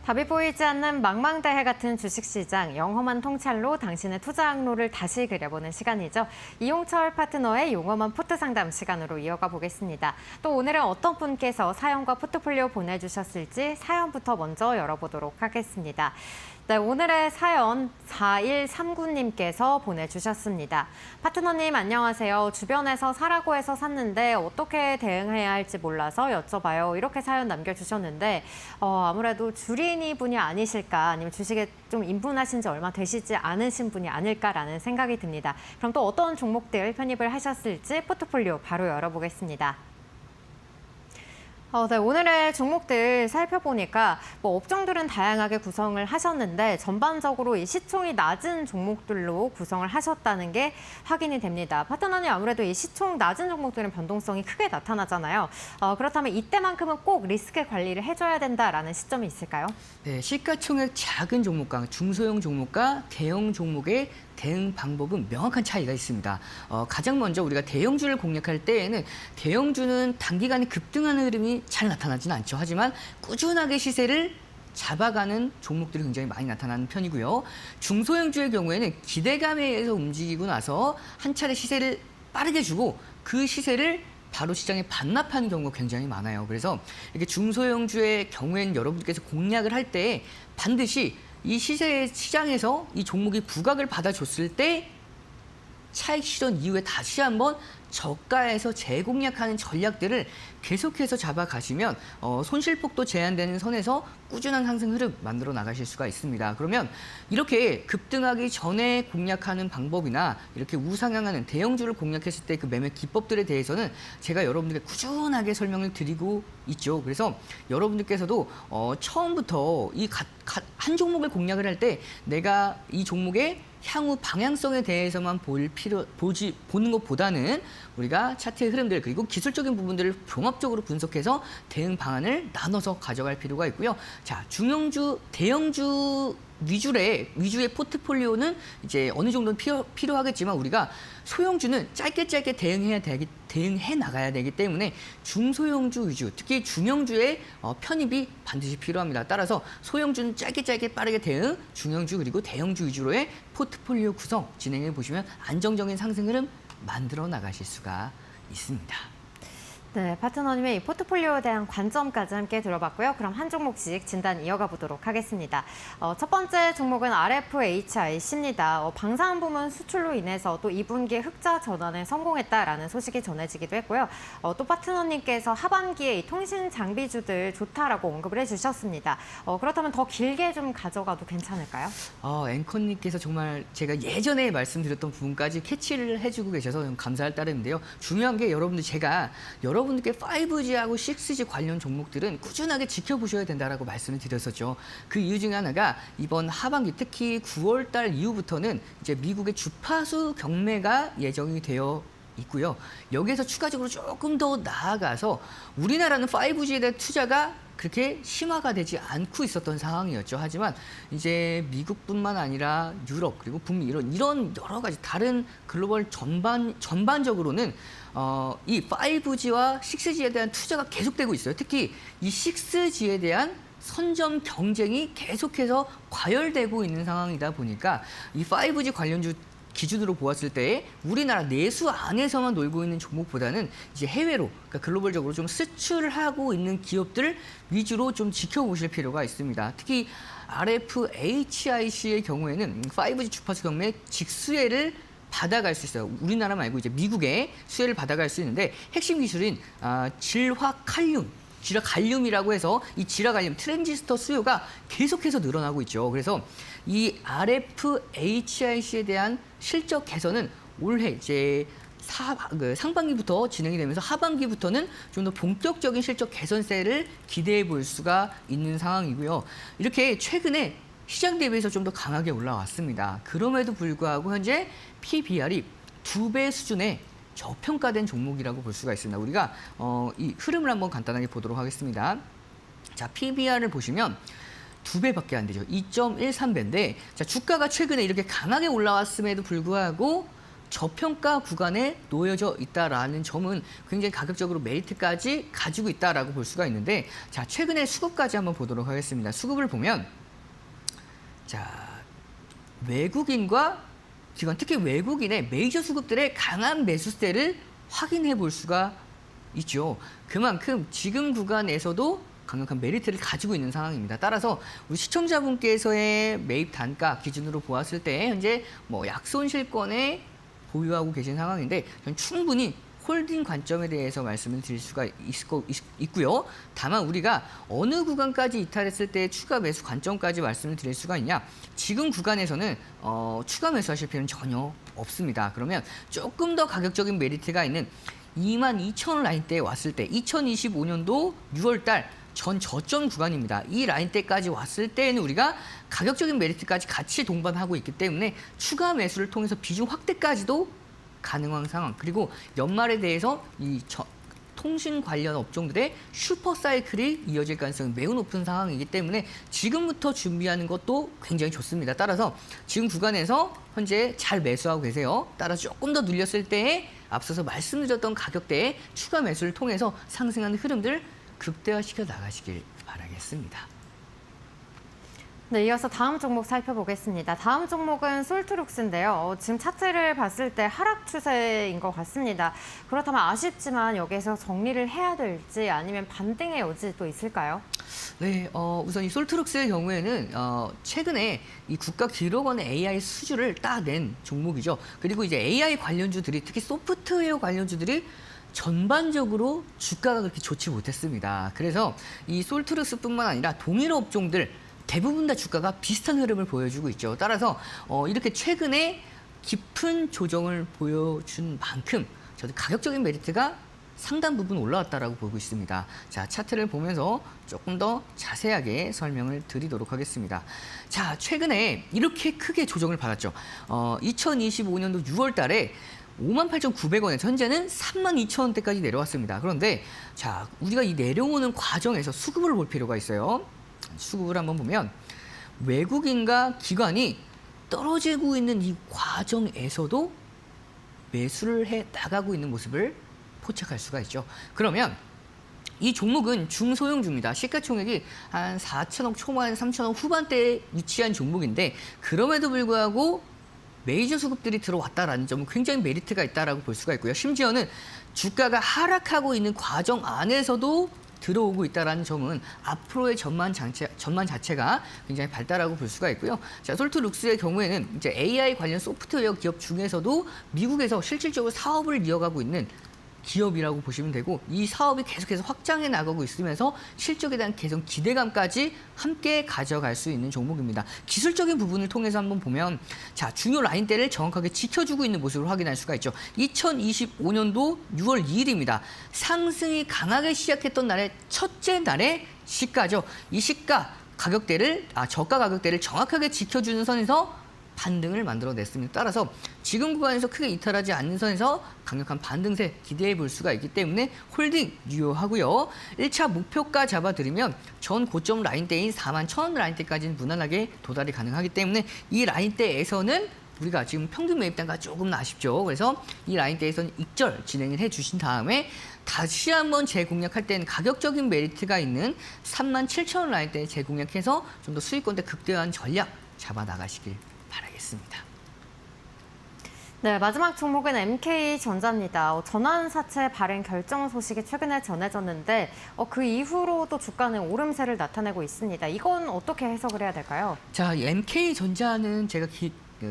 답이 보이지 않는 망망대해 같은 주식시장, 영험한 통찰로 당신의 투자 항로를 다시 그려보는 시간이죠. 이용철 파트너의 용험한 포트 상담 시간으로 이어가 보겠습니다. 또 오늘은 어떤 분께서 사연과 포트폴리오 보내주셨을지 사연부터 먼저 열어보도록 하겠습니다. 네, 오늘의 사연 4139님께서 보내주셨습니다. 파트너님 안녕하세요. 주변에서 사라고 해서 샀는데 어떻게 대응해야 할지 몰라서 여쭤봐요. 이렇게 사연 남겨주셨는데 아무래도 주린이 분이 아니실까 아니면 주식에 좀 입문하신 지 얼마 되시지 않으신 분이 아닐까라는 생각이 듭니다. 그럼 또 어떤 종목들 편입을 하셨을지 포트폴리오 바로 열어보겠습니다. 네, 오늘의 종목들 살펴보니까 업종들은 다양하게 구성을 하셨는데 전반적으로 이 시총이 낮은 종목들로 구성을 하셨다는 게 확인이 됩니다. 파트너님 아무래도 이 시총 낮은 종목들은 변동성이 크게 나타나잖아요. 그렇다면 이때만큼은 꼭 리스크 관리를 해줘야 된다라는 시점이 있을까요? 네, 시가총액 작은 종목과 중소형 종목과 대형 종목의 대응 방법은 명확한 차이가 있습니다. 가장 먼저 우리가 대형주를 공략할 때에는 대형주는 단기간에 급등하는 흐름이 잘 나타나지는 않죠. 하지만 꾸준하게 시세를 잡아가는 종목들이 굉장히 많이 나타나는 편이고요. 중소형주의 경우에는 기대감에 의해서 움직이고 나서 한 차례 시세를 빠르게 주고 그 시세를 바로 시장에 반납하는 경우가 굉장히 많아요. 그래서 이렇게 중소형주의 경우에는 여러분들께서 공략을 할 때 반드시 이 시장에서 이 종목이 부각을 받아줬을 때 차익 실현 이후에 다시 한번 저가에서 재공략하는 전략들을 계속해서 잡아가시면 손실폭도 제한되는 선에서 꾸준한 상승 흐름 만들어 나가실 수가 있습니다. 그러면 이렇게 급등하기 전에 공략하는 방법이나 이렇게 우상향하는 대형주를 공략했을 때 그 매매 기법들에 대해서는 제가 여러분들께 꾸준하게 설명을 드리고 있죠. 그래서 여러분들께서도 처음부터 이 한 종목을 공략을 할 때 내가 이 종목의 향후 방향성에 대해서만 보는 것보다는 우리가 차트의 흐름들 그리고 기술적인 부분들을 종합적으로 분석해서 대응 방안을 나눠서 가져갈 필요가 있고요. 자, 중형주, 대형주 위주의 포트폴리오는 이제 어느 정도는 필요하겠지만 우리가 소형주는 짧게 대응해 나가야 되기 때문에 중소형주 위주, 특히 중형주의 편입이 반드시 필요합니다. 따라서 소형주는 짧게 빠르게 대응, 중형주 그리고 대형주 위주로의 포트폴리오 구성 진행해 보시면 안정적인 상승 흐름 만들어 나가실 수가 있습니다. 네, 파트너님의 이 포트폴리오에 대한 관점까지 함께 들어봤고요. 그럼 한 종목씩 진단 이어가 보도록 하겠습니다. 첫 번째 종목은 RFHIC입니다. 방산 부문 수출로 인해서 또 2분기에 흑자 전환에 성공했다라는 소식이 전해지기도 했고요. 또 파트너님께서 하반기에 이 통신 장비주들 좋다라고 언급을 해주셨습니다. 그렇다면 더 길게 좀 가져가도 괜찮을까요? 앵커님께서 정말 제가 예전에 말씀드렸던 부분까지 캐치를 해주고 계셔서 감사할 따름인데요. 중요한 게 제가 여러분들께 5G하고 6G 관련 종목들은 꾸준하게 지켜보셔야 된다라고 말씀을 드렸었죠. 그 이유 중에 하나가 이번 하반기 특히 9월 달 이후부터는 이제 미국의 주파수 경매가 예정이 되어 있고요. 여기에서 추가적으로 조금 더 나아가서 우리나라는 5G에 대한 투자가 그렇게 심화가 되지 않고 있었던 상황이었죠. 하지만 이제 미국뿐만 아니라 유럽 그리고 북미 이런 여러 가지 다른 글로벌 전반적으로는 이 5G와 6G에 대한 투자가 계속되고 있어요. 특히 이 6G에 대한 선점 경쟁이 계속해서 과열되고 있는 상황이다 보니까 이 5G 관련주 기준으로 보았을 때 우리나라 내수 안에서만 놀고 있는 종목보다는 이제 해외로 그러니까 글로벌적으로 좀 수출을 하고 있는 기업들 위주로 좀 지켜보실 필요가 있습니다. 특히 RFHIC의 경우에는 5G 주파수 경매 직수혜를 받아갈 수 있어요. 우리나라 말고 이제 미국에 수혜를 받아갈 수 있는데 핵심 기술인 질화갈륨이라고 해서 이 질화갈륨 트랜지스터 수요가 계속해서 늘어나고 있죠. 그래서 이 RFHIC에 대한 실적 개선은 올해 이제 상반기부터 진행이 되면서 하반기부터는 좀 더 본격적인 실적 개선세를 기대해 볼 수가 있는 상황이고요. 이렇게 최근에 시장 대비해서 좀 더 강하게 올라왔습니다. 그럼에도 불구하고 현재 PBR이 2배 수준의 저평가된 종목이라고 볼 수가 있습니다. 우리가 이 흐름을 한번 간단하게 보도록 하겠습니다. 자, PBR을 보시면 2배밖에 안 되죠. 2.13배인데 자, 주가가 최근에 이렇게 강하게 올라왔음에도 불구하고 저평가 구간에 놓여져 있다라는 점은 굉장히 가격적으로 메리트까지 가지고 있다라고 볼 수가 있는데, 자, 최근에 수급까지 한번 보도록 하겠습니다. 수급을 보면, 자, 외국인과 기관, 특히 외국인의 메이저 수급들의 강한 매수세를 확인해 볼 수가 있죠. 그만큼 지금 구간에서도 강력한 메리트를 가지고 있는 상황입니다. 따라서 우리 시청자분께서의 매입 단가 기준으로 보았을 때 현재 뭐 약손실권에 보유하고 계신 상황인데, 저는 충분히 홀딩 관점에 대해서 말씀을 드릴 수가 있고요. 다만 우리가 어느 구간까지 이탈했을 때 추가 매수 관점까지 말씀을 드릴 수가 있냐? 지금 구간에서는 추가 매수하실 필요는 전혀 없습니다. 그러면 조금 더 가격적인 메리트가 있는 22,000원 라인대에 왔을 때, 2025년도 6월달 전 저점 구간입니다. 이 라인대까지 왔을 때에는 우리가 가격적인 메리트까지 같이 동반하고 있기 때문에 추가 매수를 통해서 비중 확대까지도 가능한 상황. 그리고 연말에 대해서 이 통신 관련 업종들의 슈퍼 사이클이 이어질 가능성이 매우 높은 상황이기 때문에 지금부터 준비하는 것도 굉장히 좋습니다. 따라서 지금 구간에서 현재 잘 매수하고 계세요. 따라서 조금 더 눌렸을 때에 앞서서 말씀드렸던 가격대에 추가 매수를 통해서 상승하는 흐름들 극대화시켜 나가시길 바라겠습니다. 네, 이어서 다음 종목 살펴보겠습니다. 다음 종목은 솔트룩스인데요. 지금 차트를 봤을 때 하락 추세인 것 같습니다. 그렇다면 아쉽지만 여기서 정리를 해야 될지 아니면 반등의 여지도 있을까요? 네, 우선 이 솔트룩스의 경우에는 최근에 이 국가 기록원의 AI 수주를 따낸 종목이죠. 그리고 이제 AI 관련주들이, 특히 소프트웨어 관련주들이 전반적으로 주가가 그렇게 좋지 못했습니다. 그래서 이 솔트룩스뿐만 아니라 동일 업종들 대부분 다 주가가 비슷한 흐름을 보여주고 있죠. 따라서 이렇게 최근에 깊은 조정을 보여준 만큼 저도 가격적인 메리트가 상당 부분 올라왔다라고 보고 있습니다. 자, 차트를 보면서 조금 더 자세하게 설명을 드리도록 하겠습니다. 자, 최근에 이렇게 크게 조정을 받았죠. 2025년도 6월 달에 58,900원에서 현재는 32,000원대까지 내려왔습니다. 그런데 자, 우리가 이 내려오는 과정에서 수급을 볼 필요가 있어요. 수급을 한번 보면 외국인과 기관이 떨어지고 있는 이 과정에서도 매수를 해 나가고 있는 모습을 포착할 수가 있죠. 그러면 이 종목은 중소형주입니다. 시가총액이 한 4천억 초반, 3천억 후반대에 위치한 종목인데, 그럼에도 불구하고 메이저 수급들이 들어왔다라는 점은 굉장히 메리트가 있다라고 볼 수가 있고요. 심지어는 주가가 하락하고 있는 과정 안에서도 들어오고 있다는 점은 앞으로의 전망 자체가 굉장히 밝다라고 볼 수가 있고요. 자, 솔트룩스의 경우에는 이제 AI 관련 소프트웨어 기업 중에서도 미국에서 실질적으로 사업을 이어가고 있는 기업이라고 보시면 되고, 이 사업이 계속해서 확장해 나가고 있으면서 실적에 대한 개선 기대감까지 함께 가져갈 수 있는 종목입니다. 기술적인 부분을 통해서 한번 보면, 자, 중요 라인대를 정확하게 지켜주고 있는 모습을 확인할 수가 있죠. 2025년도 6월 2일입니다. 상승이 강하게 시작했던 날의 첫째 날의 시가죠. 이 시가 가격대를, 저가 가격대를 정확하게 지켜주는 선에서 반등을 만들어냈습니다. 따라서 지금 구간에서 크게 이탈하지 않는 선에서 강력한 반등세 기대해 볼 수가 있기 때문에 홀딩 유효하고요. 1차 목표가 잡아드리면 전 고점 라인대인 41,000원 라인대까지는 무난하게 도달이 가능하기 때문에 이 라인대에서는 우리가 지금 평균 매입단가 조금 아쉽죠. 그래서 이 라인대에서는 익절 진행을 해주신 다음에 다시 한번 재공략할 때는 가격적인 메리트가 있는 37,000원 라인대 재공략해서 좀 더 수익권대 극대화한 전략 잡아 나가시길 바라겠습니다. 네, 마지막 종목은 MK전자입니다. 전환사채 발행 결정 소식이 최근에 전해졌는데 그 이후로도 주가는 오름세를 나타내고 있습니다. 이건 어떻게 해석을 해야 될까요? 자, 이 MK전자는 제가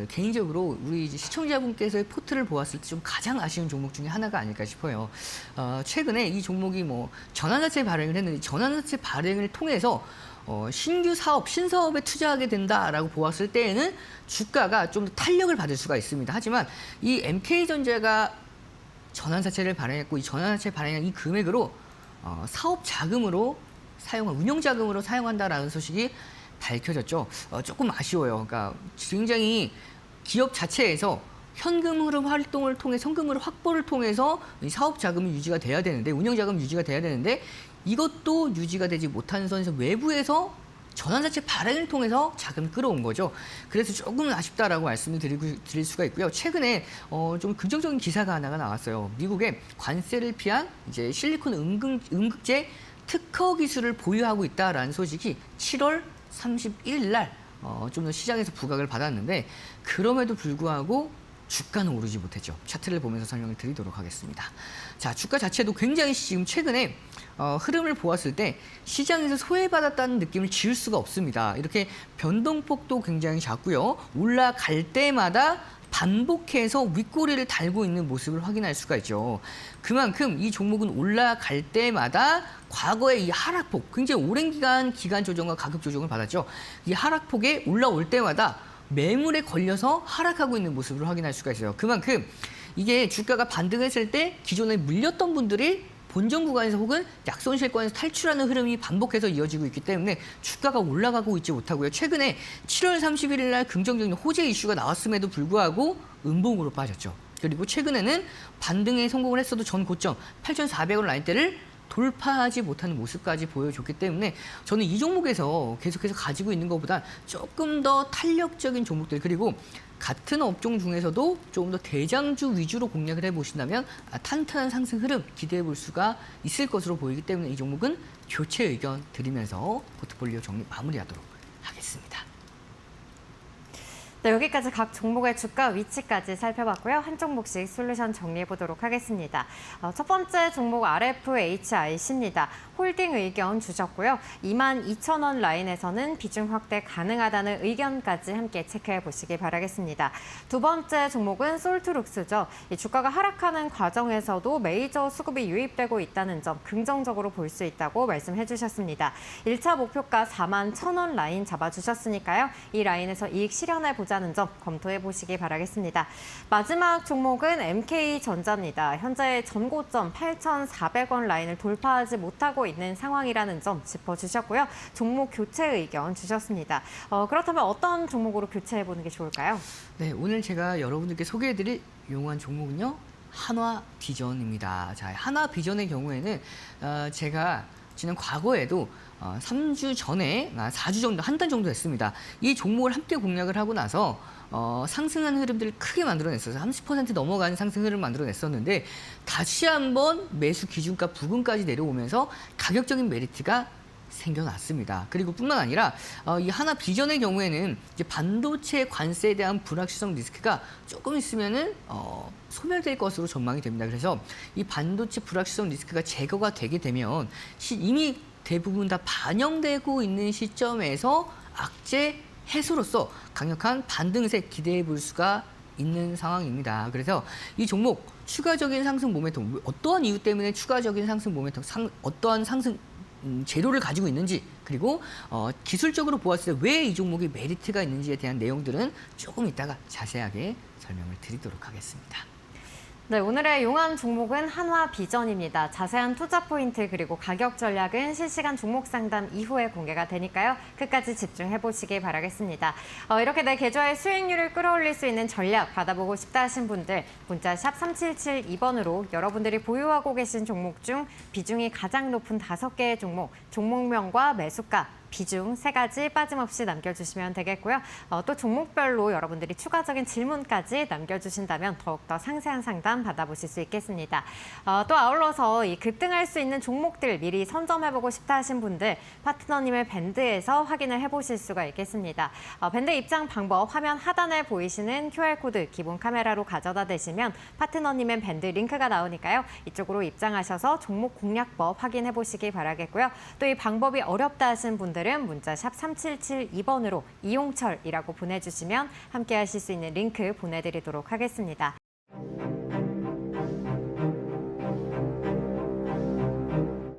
개인적으로 우리 이제 시청자분께서의 포트를 보았을 때 좀 가장 아쉬운 종목 중에 하나가 아닐까 싶어요. 최근에 이 종목이 뭐 전환사채 발행을 했는데, 전환사채 발행을 통해서 신규 사업, 신사업에 투자하게 된다라고 보았을 때에는 주가가 좀 더 탄력을 받을 수가 있습니다. 하지만 이 MK전자가 전환사채를 발행했고, 이 전환사채 발행한 이 금액으로 사업 자금으로 운용 자금으로 사용한다라는 소식이 밝혀졌죠. 조금 아쉬워요. 그러니까 굉장히 기업 자체에서 현금 흐름 활동을 통해 현금 흐름 확보를 통해서 이 사업 자금이 유지가 돼야 되는데, 운영 자금 유지가 돼야 되는데, 이것도 유지가 되지 못하는 선에서 외부에서 전환사채 발행을 통해서 자금을 끌어온 거죠. 그래서 조금 아쉽다라고 말씀을 드릴 수가 있고요. 최근에 좀 긍정적인 기사가 하나가 나왔어요. 미국의 관세를 피한 이제 실리콘 음극재 특허 기술을 보유하고 있다라는 소식이 7월 31일 날 좀 더 시장에서 부각을 받았는데 그럼에도 불구하고 주가는 오르지 못했죠. 차트를 보면서 설명을 드리도록 하겠습니다. 자, 주가 자체도 굉장히 지금 최근에 흐름을 보았을 때 시장에서 소외받았다는 느낌을 지울 수가 없습니다. 이렇게 변동폭도 굉장히 작고요. 올라갈 때마다 반복해서 윗꼬리를 달고 있는 모습을 확인할 수가 있죠. 그만큼 이 종목은 올라갈 때마다 과거의 이 하락폭, 굉장히 오랜 기간 조정과 가격 조정을 받았죠. 이 하락폭에 올라올 때마다 매물에 걸려서 하락하고 있는 모습을 확인할 수가 있어요. 그만큼 이게 주가가 반등했을 때 기존에 물렸던 분들이 본전 구간에서 혹은 약손실권에서 탈출하는 흐름이 반복해서 이어지고 있기 때문에 주가가 올라가고 있지 못하고요. 최근에 7월 31일 날 긍정적인 호재 이슈가 나왔음에도 불구하고 음봉으로 빠졌죠. 그리고 최근에는 반등에 성공을 했어도 전 고점 8,400원 라인대를 돌파하지 못하는 모습까지 보여줬기 때문에 저는 이 종목에서 계속해서 가지고 있는 것보다 조금 더 탄력적인 종목들 그리고 같은 업종 중에서도 조금 더 대장주 위주로 공략을 해보신다면 탄탄한 상승 흐름 기대해 볼 수가 있을 것으로 보이기 때문에 이 종목은 교체 의견 드리면서 포트폴리오 정리 마무리하도록 하겠습니다. 네, 여기까지 각 종목의 주가 위치까지 살펴봤고요. 한 종목씩 솔루션 정리해 보도록 하겠습니다. 첫 번째 종목 RFHIC입니다. 홀딩 의견 주셨고요. 22,000원 라인에서는 비중 확대 가능하다는 의견까지 함께 체크해 보시기 바라겠습니다. 두 번째 종목은 솔트룩스죠. 이 주가가 하락하는 과정에서도 메이저 수급이 유입되고 있다는 점 긍정적으로 볼 수 있다고 말씀해 주셨습니다. 1차 목표가 41,000원 라인 잡아주셨으니까요. 이 라인에서 이익 실현해 보자는 점 검토해 보시기 바라겠습니다. 마지막 종목은 MK전자입니다. 현재 전고점 8,400원 라인을 돌파하지 못하고 있는 상황이라는 점 짚어주셨고요. 종목 교체 의견 주셨습니다. 그렇다면 어떤 종목으로 교체해보는 게 좋을까요? 네, 오늘 제가 여러분들께 소개해드릴 용어한 종목은요. 한화비전입니다. 자, 한화비전의 경우에는 제가 지난 과거에도 3주 전에 4주 정도, 한 달 정도 됐습니다. 이 종목을 함께 공략을 하고 나서 상승한 흐름들을 크게 만들어냈어요. 30% 넘어가는 상승 흐름을 만들어냈었는데 다시 한번 매수 기준가 부근까지 내려오면서 가격적인 메리트가 생겨났습니다. 그리고 뿐만 아니라 이 하나비전의 경우에는 이제 반도체 관세에 대한 불확실성 리스크가 조금 있으면은 소멸될 것으로 전망이 됩니다. 그래서 이 반도체 불확실성 리스크가 제거가 되게 되면 이미 대부분 다 반영되고 있는 시점에서 악재 해소로서 강력한 반등세 기대해 볼 수가 있는 상황입니다. 그래서 이 종목 추가적인 상승 모멘텀, 어떠한 이유 때문에 추가적인 상승 모멘텀, 어떠한 상승 재료를 가지고 있는지 그리고 기술적으로 보았을 때 왜 이 종목이 메리트가 있는지에 대한 내용들은 조금 이따가 자세하게 설명을 드리도록 하겠습니다. 네, 오늘의 용한 종목은 한화비전입니다. 자세한 투자 포인트 그리고 가격 전략은 실시간 종목 상담 이후에 공개가 되니까요. 끝까지 집중해 보시기 바라겠습니다. 이렇게 내 계좌의 수익률을 끌어올릴 수 있는 전략 받아보고 싶다 하신 분들 문자 샵 3772번으로 여러분들이 보유하고 계신 종목 중 비중이 가장 높은 5개의 종목, 종목명과 매수가, 비중 3가지 빠짐없이 남겨주시면 되겠고요. 또 종목별로 여러분들이 추가적인 질문까지 남겨주신다면 더욱더 상세한 상담 받아보실 수 있겠습니다. 또 아울러서 이 급등할 수 있는 종목들 미리 선점해보고 싶다 하신 분들 파트너님의 밴드에서 확인을 해보실 수가 있겠습니다. 밴드 입장 방법 화면 하단에 보이시는 QR코드 기본 카메라로 가져다 대시면 파트너님의 밴드 링크가 나오니까요. 이쪽으로 입장하셔서 종목 공략법 확인해보시기 바라겠고요. 또 이 방법이 어렵다 하신 분들은 문자 샵 3772번으로 이용철이라고 보내주시면 함께 하실 수 있는 링크 보내드리도록 하겠습니다.